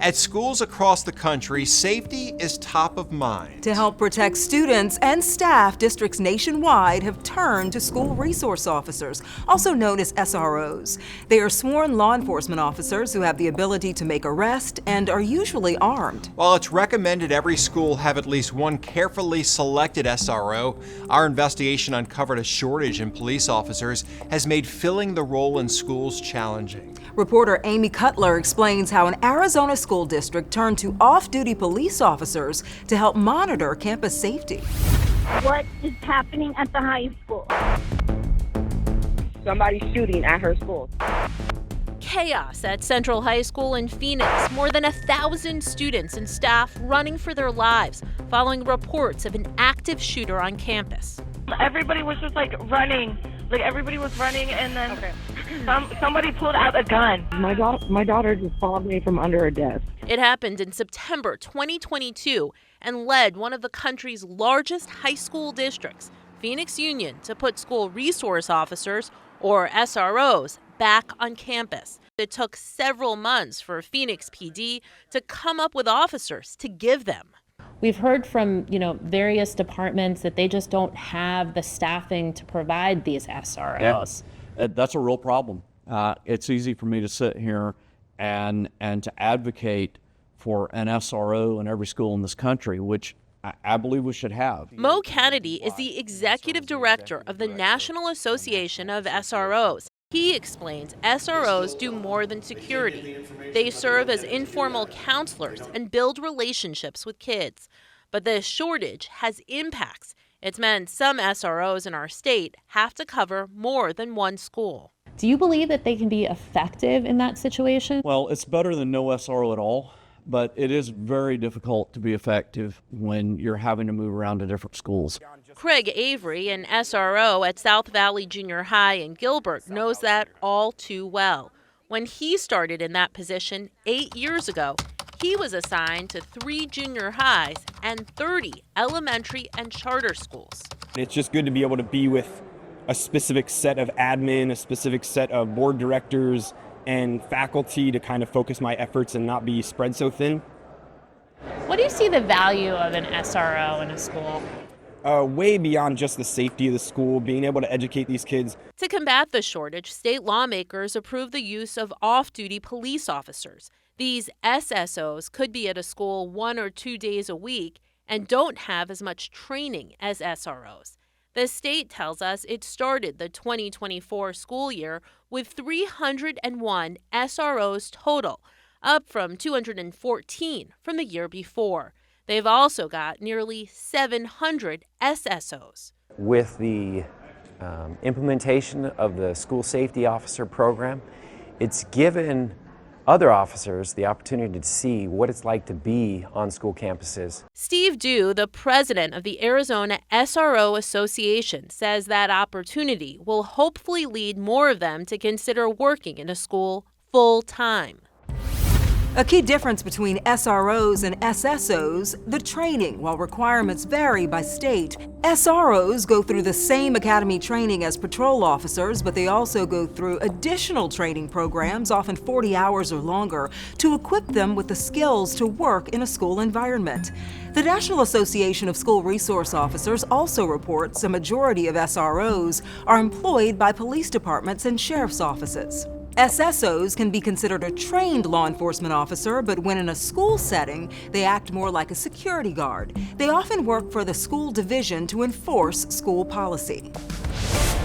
At schools across the country, safety is top of mind. To help protect students and staff, districts nationwide have turned to school resource officers, also known as SROs. They are sworn law enforcement officers who have the ability to make arrests and are usually armed. While it's recommended every school have at least one carefully selected SRO, our investigation uncovered a shortage in police officers has made filling the role in schools challenging. Reporter Amy Cutler explains how an Arizona school district turned to off-duty police officers to help monitor campus safety. What is happening at the high school? Somebody's shooting at her school. Chaos at Central High School in Phoenix. More than 1,000 students and staff running for their lives following reports of an active shooter on campus. Everybody was just running. Everybody was running, and then somebody pulled out a gun. My daughter just followed me from under a desk. It happened in September 2022 and led one of the country's largest high school districts, Phoenix Union, to put school resource officers, or SROs, back on campus. It took several months for Phoenix PD to come up with officers to give them. We've heard from, various departments that they just don't have the staffing to provide these SROs. Yeah, that's a real problem. It's easy for me to sit here and to advocate for an SRO in every school in this country, which I believe we should have. Mo Kennedy is the executive director of the National Association of SROs. He explains SROs do more than security. They serve as informal counselors and build relationships with kids. But this shortage has impacts. It's meant some SROs in our state have to cover more than one school. Do you believe that they can be effective in that situation? Well, it's better than no SRO at all, but it is very difficult to be effective when you're having to move around to different schools. Craig Avery, an SRO at South Valley Junior High in Gilbert, knows that all too well. When he started in that position 8 years ago, he was assigned to 3 junior highs and 30 elementary and charter schools. It's just good to be able to be with a specific set of admin, a specific set of board directors and faculty to kind of focus my efforts and not be spread so thin. What do you see the value of an SRO in a school? Way beyond just the safety of the school, being able to educate these kids. To combat the shortage, state lawmakers approved the use of off-duty police officers. These SSOs could be at a school 1 or 2 days a week and don't have as much training as SROs. The state tells us it started the 2024 school year with 301 SROs total, up from 214 from the year before. They've also got nearly 700 SSOs. With the implementation of the school safety officer program, it's given other officers the opportunity to see what it's like to be on school campuses. Steve Dew, the president of the Arizona SRO Association, says that opportunity will hopefully lead more of them to consider working in a school full-time. A key difference between SROs and SSOs, the training. While requirements vary by state, SROs go through the same academy training as patrol officers, but they also go through additional training programs, often 40 hours or longer, to equip them with the skills to work in a school environment. The National Association of School Resource Officers also reports a majority of SROs are employed by police departments and sheriff's offices. SSOs can be considered a trained law enforcement officer, but when in a school setting, they act more like a security guard. They often work for the school division to enforce school policy.